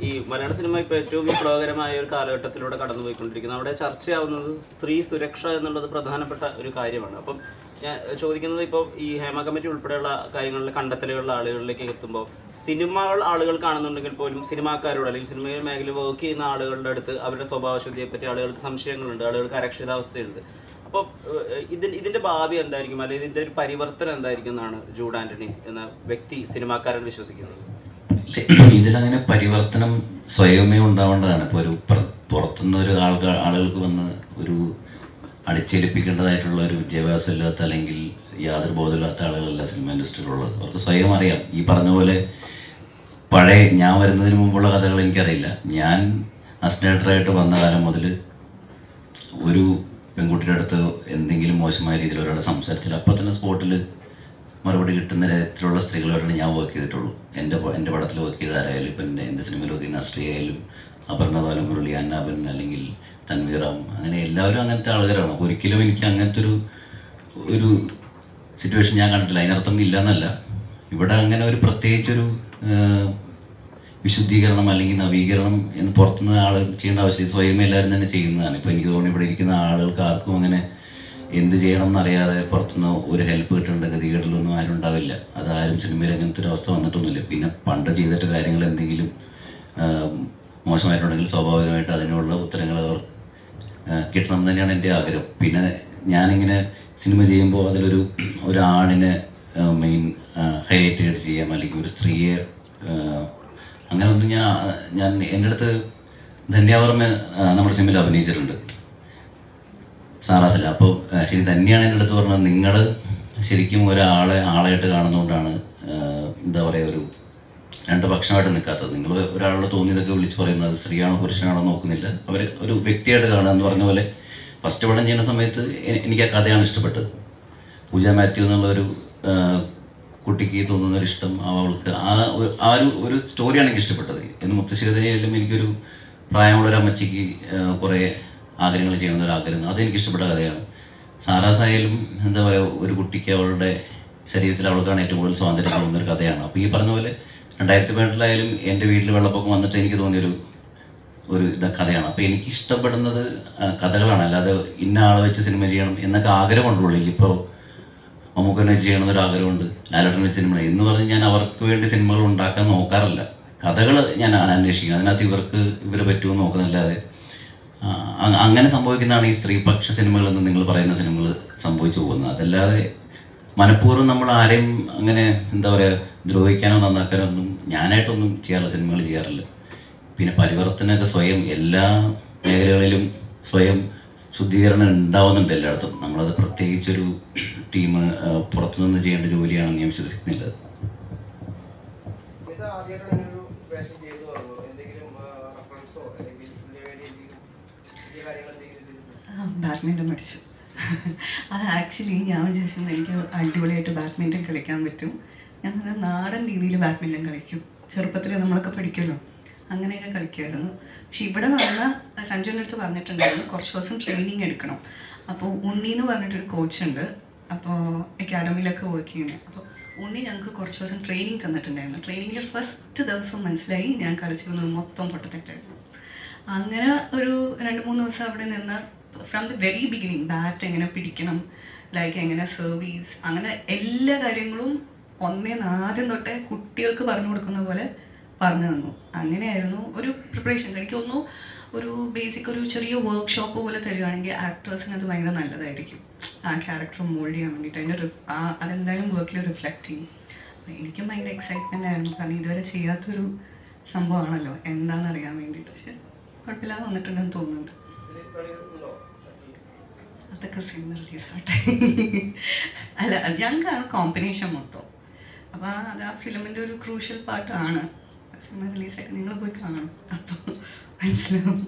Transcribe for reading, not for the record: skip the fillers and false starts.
ഈ മലയാള സിനിമ ഇപ്പോൾ ഏറ്റവും വിപ്ലവകരമായ ഒരു കാലഘട്ടത്തിലൂടെ കടന്നുപോയിക്കൊണ്ടിരിക്കുന്നത്. അവിടെ ചർച്ചയാവുന്നത് സ്ത്രീ സുരക്ഷ എന്നുള്ളത് പ്രധാനപ്പെട്ട ഒരു കാര്യമാണ്. അപ്പം ഞാൻ ചോദിക്കുന്നത്, ഇപ്പോൾ ഈ ഹേമ കമ്മിറ്റി ഉൾപ്പെടെയുള്ള കാര്യങ്ങളിൽ കണ്ടെത്തലുകളുള്ള ആളുകളിലേക്ക് എത്തുമ്പോൾ സിനിമകൾ ആളുകൾ കാണുന്നുണ്ടെങ്കിൽ പോലും സിനിമാക്കാരോട് അല്ലെങ്കിൽ സിനിമ മേഖല വർക്ക് ചെയ്യുന്ന ആളുകളുടെ അടുത്ത് അവരുടെ സ്വഭാവശുദ്ധിയെപ്പറ്റി ആളുകൾക്ക് സംശയങ്ങളുണ്ട്, ആളുകൾക്ക് അരക്ഷിതാവസ്ഥയുണ്ട്. അപ്പോൾ ഇതിൻ്റെ ഭാവി എന്തായിരിക്കും, അല്ലെങ്കിൽ ഇതിൻ്റെ ഒരു പരിവർത്തനം എന്തായിരിക്കും എന്നാണ് ജൂഡ് ആൻ്റണി എന്ന വ്യക്തി സിനിമാക്കാരൻ വിശ്വസിക്കുന്നത്? ഇതിലങ്ങനെ പരിവർത്തനം സ്വയമേ ഉണ്ടാവേണ്ടതാണ്. ഇപ്പോൾ ഒരു പുറത്തുനിന്ന് ഒരു ആളുകൾക്ക് വന്ന് ഒരു അടിച്ചേൽപ്പിക്കേണ്ടതായിട്ടുള്ള ഒരു വിദ്യാഭ്യാസം ഇല്ലാത്ത അല്ലെങ്കിൽ യാതൊരു ബോധമില്ലാത്ത ആളുകളല്ല സിനിമ ഇൻഡസ്ട്രിയിലുള്ളത്. അവർക്ക് സ്വയം അറിയാം. ഈ പറഞ്ഞ പോലെ പഴയ ഞാൻ വരുന്നതിന് മുമ്പുള്ള കഥകൾ എനിക്കറിയില്ല. ഞാൻ അസിസ്റ്റൻ്റായിട്ട് വന്ന കാലം മുതൽ ഒരു പെൺകുട്ടിയുടെ അടുത്ത് എന്തെങ്കിലും മോശമായ രീതിയിൽ ഒരാളെ സംസാരിച്ചാൽ അപ്പം തന്നെ സ്പോട്ടിൽ മറുപടി കിട്ടുന്ന തരത്തിലുള്ള സ്ത്രീകളോടാണ് ഞാൻ വർക്ക് ചെയ്തിട്ടുള്ളൂ. എൻ്റെ പടത്തിൽ വർക്ക് ചെയ്ത ആരായാലും, ഇപ്പം എൻ്റെ സിനിമയിൽ വർക്ക് ചെയ്യുന്ന നസ്രിയ ആയാലും, അപർണ ബാലമുരളി, അന്നാബൻ അല്ലെങ്കിൽ തൻവീറാം, അങ്ങനെ എല്ലാവരും അങ്ങനത്തെ ആളുകളാണ്. അപ്പോൾ ഒരിക്കലും എനിക്ക് അങ്ങനത്തെ ഒരു സിറ്റുവേഷൻ ഞാൻ കണ്ടിട്ടില്ല. അതിനർത്ഥം ഇല്ല എന്നല്ല. ഇവിടെ അങ്ങനെ ഒരു പ്രത്യേകിച്ചൊരു വിശുദ്ധീകരണം അല്ലെങ്കിൽ നവീകരണം എന്ന് പുറത്തുനിന്ന് ആൾ ചെയ്യേണ്ട ആവശ്യമില്ല. സ്വയം എല്ലാവരും തന്നെ ചെയ്യുന്നതാണ്. ഇപ്പോൾ എനിക്ക് തോന്നുന്നു ഇവിടെ ഇരിക്കുന്ന ആളുകൾക്ക് ആർക്കും അങ്ങനെ എന്ത് ചെയ്യണം എന്നറിയാതെ പുറത്തുനിന്ന് ഒരു ഹെൽപ്പ് കിട്ടേണ്ട ഗതികേട്ടിലൊന്നും ആരും ഉണ്ടാവില്ല. അതാരും സിനിമയിൽ അങ്ങനത്തെ ഒരു അവസ്ഥ വന്നിട്ടൊന്നുമില്ല. പിന്നെ പണ്ട് ചെയ്തിട്ട് കാര്യങ്ങൾ എന്തെങ്കിലും മോശമായിട്ടുണ്ടെങ്കിൽ സ്വാഭാവികമായിട്ട് അതിനുള്ള ഉത്തരങ്ങൾ അവർ കിട്ടണം എന്ന് തന്നെയാണ് എൻ്റെ ആഗ്രഹം. പിന്നെ ഞാനിങ്ങനെ സിനിമ ചെയ്യുമ്പോൾ ഒരു ആണിനെ മെയിൻ ഹൈലൈറ്റ് ചെയ്യാം, അല്ലെങ്കിൽ ഒരു സ്ത്രീയെ അങ്ങനെ ഒന്നും ഞാൻ എൻ്റെ അടുത്ത് ധന്യാവർമ്മ നമ്മുടെ സിനിമയിൽ അഭിനയിച്ചിട്ടുണ്ട്, സാറാസിൽ. അപ്പോൾ ശരി തന്നെയാണ് എൻ്റെ അടുത്ത് പറഞ്ഞത്, നിങ്ങൾ ശരിക്കും ആളായിട്ട് കാണുന്നതുകൊണ്ടാണ് എന്താ പറയുക ഒരു രണ്ട് പക്ഷമായിട്ട് നിൽക്കാത്തത്. നിങ്ങൾ ഒരാളോട് തോന്നിയതൊക്കെ വിളിച്ച് പറയുന്നത് സ്ത്രീയാണോ പുരുഷനാണോ നോക്കുന്നില്ല, അവർ ഒരു വ്യക്തിയായിട്ട് കാണുക എന്ന് പറഞ്ഞ പോലെ. ഫസ്റ്റ് പടം ചെയ്യുന്ന സമയത്ത് എനിക്ക് ആ കഥയാണ് ഇഷ്ടപ്പെട്ടത്. പൂജ മാത്യു എന്നുള്ളൊരു കുട്ടിക്ക് തോന്നുന്നൊരിഷ്ടം, അവൾക്ക് ഒരു സ്റ്റോറിയാണ് എനിക്ക് ഇഷ്ടപ്പെട്ടത്. എന്ന് മുത്തശ്ശികതയിലും എനിക്കൊരു പ്രായമുള്ളൊരു അമ്മച്ചിക്ക് കുറേ ആഗ്രഹങ്ങൾ ചെയ്യണമെന്നൊരാഗ്രഹം, അതെനിക്ക് ഇഷ്ടപ്പെട്ട കഥയാണ്. സാറാസായാലും എന്താ പറയുക, ഒരു കുട്ടിക്ക് അവളുടെ ശരീരത്തിൽ അവൾക്കാണ് ഏറ്റവും കൂടുതൽ സ്വാതന്ത്ര്യം തോന്നുന്നൊരു കഥയാണ്. അപ്പോൾ ഈ പറഞ്ഞ പോലെ 2018 എൻ്റെ വീട്ടിൽ വെള്ളപ്പൊക്കം വന്നിട്ട് എനിക്ക് തോന്നിയൊരു കഥയാണ്. അപ്പോൾ എനിക്ക് ഇഷ്ടപ്പെടുന്നത് കഥകളാണ്, അല്ലാതെ ഇന്ന ആളെ വെച്ച് സിനിമ ചെയ്യണം എന്നൊക്കെ ആഗ്രഹമുണ്ടുള്ളൂ. ഇപ്പോൾ മമ്മൂക്കനെ വെച്ച് ചെയ്യണമെന്നൊരു ആഗ്രഹമുണ്ട്, ലാലേട്ടനെ വെച്ച് സിനിമ എന്ന് പറഞ്ഞ് ഞാൻ അവർക്ക് വേണ്ടി സിനിമകൾ ഉണ്ടാക്കാൻ നോക്കാറില്ല. കഥകൾ ഞാൻ അന്വേഷിക്കും, അതിനകത്ത് ഇവരെ പറ്റുമോ നോക്കുന്നല്ലാതെ. അങ്ങനെ സംഭവിക്കുന്നതാണ് ഈ സ്ത്രീപക്ഷ സിനിമകളെന്ന് നിങ്ങൾ പറയുന്ന സിനിമകൾ സംഭവിച്ചു പോകുന്നത്. അതല്ലാതെ മനഃപൂർവ്വം നമ്മൾ ആരെയും അങ്ങനെ എന്താ പറയുക ദ്രോഹിക്കാനോ നന്നാക്കാനോ ഒന്നും ഞാനായിട്ടൊന്നും ചെയ്യാറില്ല, സിനിമകൾ ചെയ്യാറില്ല. പിന്നെ പരിവർത്തനമൊക്കെ സ്വയം എല്ലാ മേഖലകളിലും സ്വയം ശുദ്ധീകരണം ഉണ്ടാവുന്നുണ്ട് എല്ലായിടത്തും. നമ്മളത് പ്രത്യേകിച്ചൊരു ടീം പുറത്തുനിന്ന് ചെയ്യേണ്ട ജോലിയാണെന്ന് ഞാൻ വിശ്വസിക്കുന്നില്ല. ബാഡ്മിൻ്റൺ പഠിച്ചു. അത് ആക്ച്വലി ഞാൻ വിചാരിച്ചത് എനിക്ക് അടിപൊളിയായിട്ട് ബാഡ്മിൻ്റൺ കളിക്കാൻ പറ്റും. ഞാൻ നല്ല നാടൻ രീതിയിൽ ബാഡ്മിൻ്റൺ കളിക്കും. ചെറുപ്പത്തിൽ നമ്മളൊക്കെ പഠിക്കുമല്ലോ, അങ്ങനെയൊക്കെ കളിക്കുമായിരുന്നു. പക്ഷെ ഇവിടെ വന്ന സഞ്ജുവിൻ്റെ അടുത്ത് പറഞ്ഞിട്ടുണ്ടായിരുന്നു കുറച്ച് ദിവസം ട്രെയിനിങ് എടുക്കണം. അപ്പോൾ ഉണ്ണി എന്ന് പറഞ്ഞിട്ടൊരു കോച്ചുണ്ട്, അപ്പോൾ അക്കാഡമിയിലൊക്കെ വർക്ക് ചെയ്യുന്നത്. അപ്പോൾ ഉണ്ണി ഞങ്ങൾക്ക് കുറച്ച് ദിവസം ട്രെയിനിങ് തന്നിട്ടുണ്ടായിരുന്നു. ട്രെയിനിങ്ങിൻ്റെ ഫസ്റ്റ് ദിവസം മനസ്സിലായി ഞാൻ കളിച്ചിരുന്നത് മൊത്തം പൊട്ടത്തെറ്റായിരുന്നു. അങ്ങനെ ഒരു 2-3 ദിവസം അവിടെ നിന്ന് from the very beginning bat എങ്ങനെ പിടിക്കണം, ലൈക്ക് എങ്ങനെ സർവീസ്, അങ്ങനെ എല്ലാ കാര്യങ്ങളും ആദ്യം തൊട്ടേ കുട്ടികൾക്ക് പറഞ്ഞു കൊടുക്കുന്ന പോലെ പറഞ്ഞു തന്നു. അങ്ങനെയായിരുന്നു ഒരു പ്രിപ്പറേഷൻസ്. എനിക്ക് തോന്നുന്നു ഒരു ബേസിക് ഒരു ചെറിയ വർക്ക്ഷോപ്പ് പോലെ തരികയാണെങ്കിൽ ആക്ടേഴ്സിന് അത് ഭയങ്കര നല്ലതായിരിക്കും. ആ ക്യാരക്ടർ മോൾഡ് ചെയ്യാൻ വേണ്ടിയിട്ട് അതെന്തായാലും വർക്കിൽ റിഫ്ലക്റ്റ് ചെയ്യും. എനിക്കും ഭയങ്കര എക്സൈറ്റ്മെൻ്റ് ആയിരുന്നു, കാരണം ഇതുവരെ ചെയ്യാത്തൊരു സംഭവമാണല്ലോ എന്താണെന്ന് അറിയാൻ വേണ്ടിയിട്ട്. പക്ഷെ കുഴപ്പമില്ലാതെ വന്നിട്ടുണ്ടെന്ന് തോന്നുന്നുണ്ട്. അതൊക്കെ സിനിമ റിലീസാവട്ടെ. അല്ല, ഞങ്ങൾക്കാണ് കോമ്പിനേഷൻ മൊത്തം. അപ്പോൾ അത് ആ ഫിലിമിൻ്റെ ഒരു ക്രൂഷ്യൽ പാർട്ടാണ്. സിനിമ റിലീസായിട്ട് നിങ്ങൾ പോയി കാണും, അപ്പോൾ മനസ്സിലാവും.